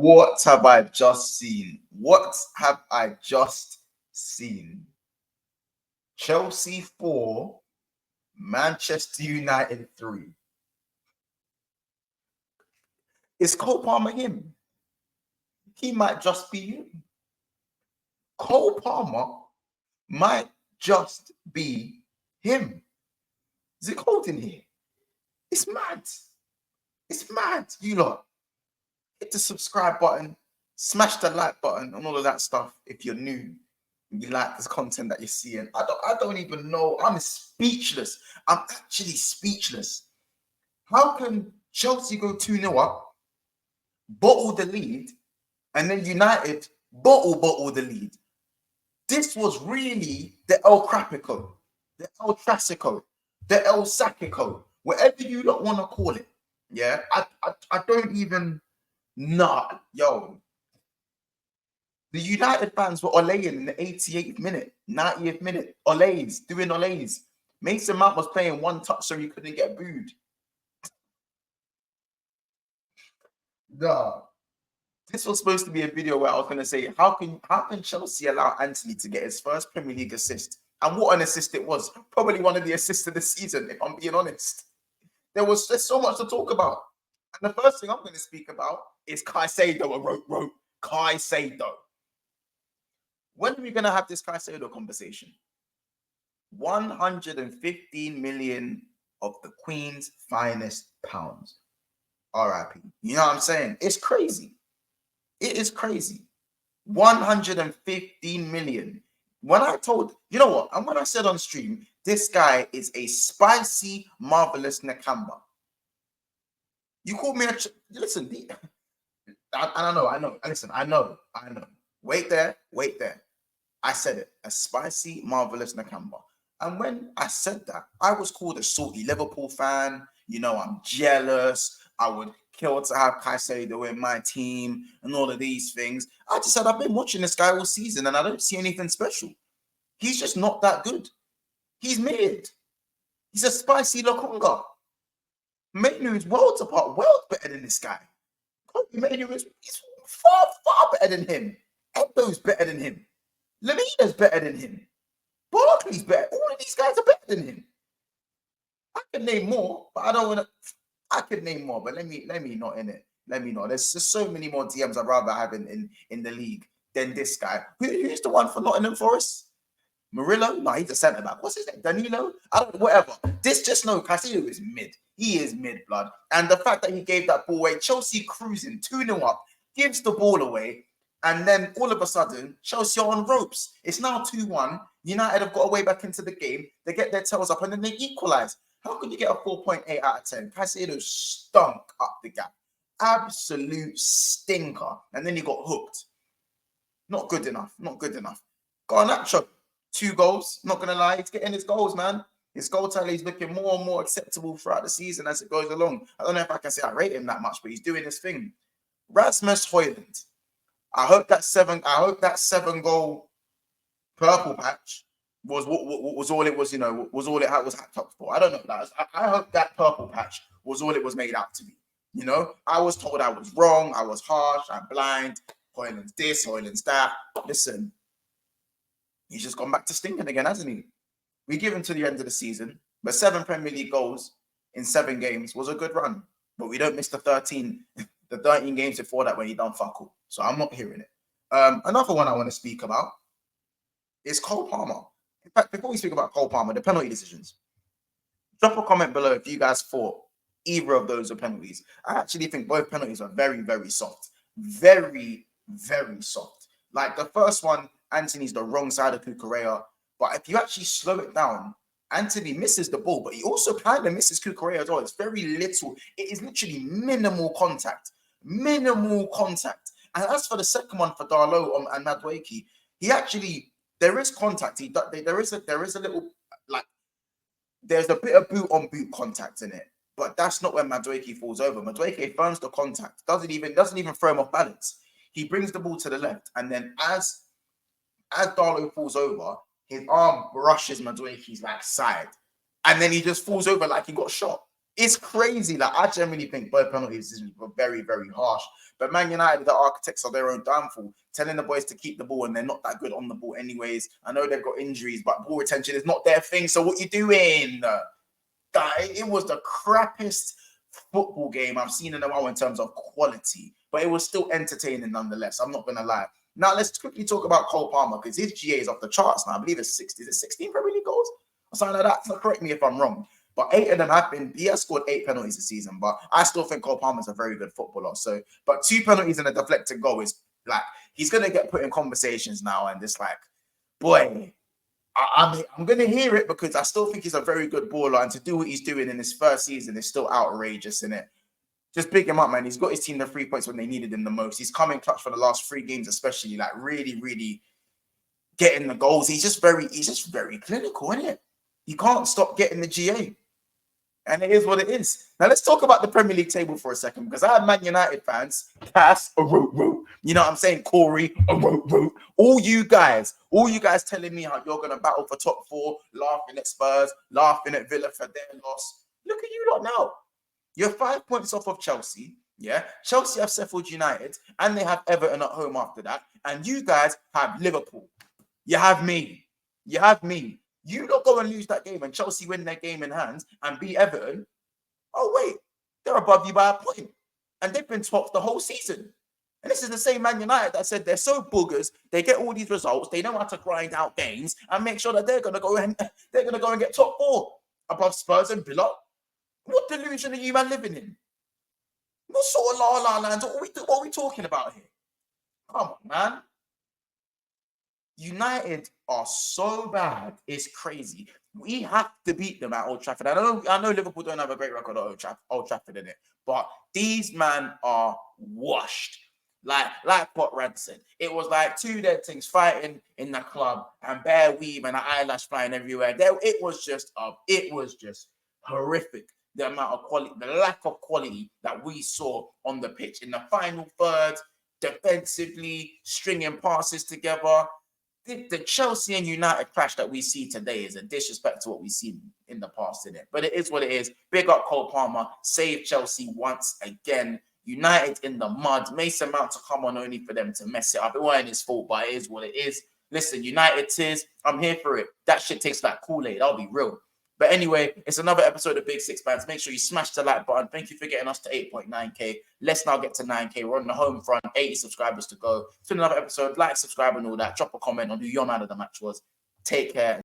What have I just seen? What have I just seen? Chelsea 4, Manchester United 3. Is Cole Palmer him? He might just be him. Cole Palmer might just be him. Is it cold in here? It's mad. It's mad. You lot, hit the subscribe button, smash the like button, and all of that stuff if you're new. You like this content that you're seeing. I don't even know. I'm speechless. I'm actually speechless. How can Chelsea go 2-0 up, bottle the lead, and then United bottle the lead? This was really the El Crapico, the El Trassico, the El Sacico, whatever you don't want to call it. Yeah, I don't even know. Yo, the United fans were olaying in the 88th minute, 90th minute. Olays, doing olays. Mason Mount was playing one touch so he couldn't get booed. Nah. This was supposed to be a video where I was going to say, how can Chelsea allow Antony to get his first Premier League assist? And what an assist it was. Probably one of the assists of the season, if I'm being honest. There's so much to talk about. And the first thing I'm going to speak about is Caicedo. Caicedo. When are we going to have this Caicedo conversation? 115 million of the Queen's finest pounds. RIP. You know what I'm saying? It's crazy. It is crazy. 115 million. When I told, you know what? And when I said on stream, this guy is a spicy, marvelous Nakamba. You called me listen, I know. Listen, I know. Wait there. I said it. A spicy, marvelous Nakamba. And when I said that, I was called a salty Liverpool fan. You know, I'm jealous. I would kill to have Caicedo in my team and all of these things. I just said, I've been watching this guy all season and I don't see anything special. He's just not that good. He's mid. He's a spicy Lokonga. Mainu is worlds apart, worlds better than this guy. Mainu is far, far better than him. Endo's better than him. Lemina's better than him. Barkley's better. All of these guys are better than him. I can name more, but I don't want to. I could name more, but let me not in it. Let me not. There's just so many more DMs I'd rather have in the league than this guy. Who's the one for Nottingham Forest? Murillo? No, he's a centre back. What's his name? Danilo? I don't know, whatever. Just know Caicedo is mid. He is mid, blood. And the fact that he gave that ball away, Chelsea cruising, 2-0 up, gives the ball away, and then all of a sudden, Chelsea are on ropes. It's now 2-1. United have got away back into the game. They get their tails up and then they equalise. How can you get a 4.8 out of 10? Caicedo stunk up the gap. Absolute stinker. And then he got hooked. Not good enough. Garnacho, 2 goals. Not going to lie. He's getting his goals, man. His goal tally is looking more and more acceptable throughout the season as it goes along. I don't know if I can say I rate him that much, but he's doing his thing. Rasmus Højlund. I hope that 7-goal purple patch was all it was, was all it was hacked up for. I don't know. I hope that purple patch was all it was made out to be. I was told I was wrong. I was harsh. I'm blind. Højlund's this, Højlund's that. Listen, he's just gone back to stinking again, hasn't he? We give him to the end of the season, but 7 Premier League goals in 7 games was a good run. But we don't miss the 13 games before that when he done fuck all. So I'm not hearing it. Another one I want to speak about is Cole Palmer. In fact, before we speak about Cole Palmer, the penalty decisions, drop a comment below if you guys thought either of those are penalties. I actually think both penalties are very, very soft. Very, very soft. Like the first one, Antony's the wrong side of Cucurella. But if you actually slow it down, Antony misses the ball, but he also kind of misses Cucurella as well. It's very little. It is literally minimal contact. Minimal contact. And as for the second one for Darlow and Madueke, there is contact. There is a little, like, there's a bit of boot on boot contact in it, but that's not when Madueke falls over. Madueke firms the contact, doesn't even throw him off balance. He brings the ball to the left, and then as Darlow falls over, his arm brushes Madueke's side, and then he just falls over like he got shot. It's crazy. Like, I generally think both penalty decisions were very, very harsh. But Man United, the architects of their own downfall, telling the boys to keep the ball, and they're not that good on the ball anyways. I know they've got injuries, but ball retention is not their thing. So what you doing? It was the crappiest football game I've seen in a while in terms of quality, but it was still entertaining nonetheless. I'm not gonna lie. Now let's quickly talk about Cole Palmer, because his GA is off the charts now. I believe it's 60. Is it 16 Premier League goals or something like that? So correct me if I'm wrong. But 8 of them have been. He has scored 8 penalties this season, but I still think Cole Palmer's a very good footballer. So, but 2 penalties and a deflected goal is like, he's gonna get put in conversations now, and it's like, boy, I'm going to hear it, because I still think he's a very good baller, and to do what he's doing in his first season is still outrageous, isn't it? Just pick him up, man. He's got his team the 3 points when they needed him the most. He's coming clutch for the last 3 games, especially, like really, really getting the goals. He's just very clinical, isn't it? He can't stop getting the GA. And it is what it is. Now let's talk about the Premier League table for a second, because I have Man United fans, Cass, you know what I'm saying, Corey, all you guys telling me how you're going to battle for top 4, laughing at Spurs, laughing at Villa for their loss. Look at you lot now. You're 5 points off of Chelsea. Yeah, Chelsea have Sheffield United, and they have Everton at home after that. And you guys have Liverpool. You have me. You have me. You don't go and lose that game, and Chelsea win their game in hand and beat Everton. Oh, wait, they're above you by a point. And they've been top the whole season. And this is the same Man United that said they're so boogers, they get all these results, they know how to grind out games and make sure that they're gonna go and get top 4 above Spurs and Villa. What delusion are you man living in? What sort of la lands? What are we talking about here? Come on, man. United are so bad, it's crazy. We have to beat them at Old Trafford. I know Liverpool don't have a great record at Old Trafford in it, but these men are washed. Like what Rand said, it was like 2 dead things fighting in the club, and bare weave and an eyelash flying everywhere. It was just horrific. The amount of quality, the lack of quality that we saw on the pitch in the final third, defensively stringing passes together. The Chelsea and United clash that we see today is a disrespect to what we've seen in the past, isn't it? But it is what it is. Big up Cole Palmer. Save Chelsea once again. United in the mud. Mason Mount to come on only for them to mess it up. It wasn't his fault, but it is what it is. Listen, United tears. I'm here for it. That shit tastes like Kool-Aid. I'll be real. But anyway, it's another episode of Big Six Bands. Make sure you smash the like button. Thank you for getting us to 8.9K. Let's now get to 9K. We're on the home front. 80 subscribers to go. It's been another episode. Like, subscribe, and all that. Drop a comment on who your man of the match was. Take care.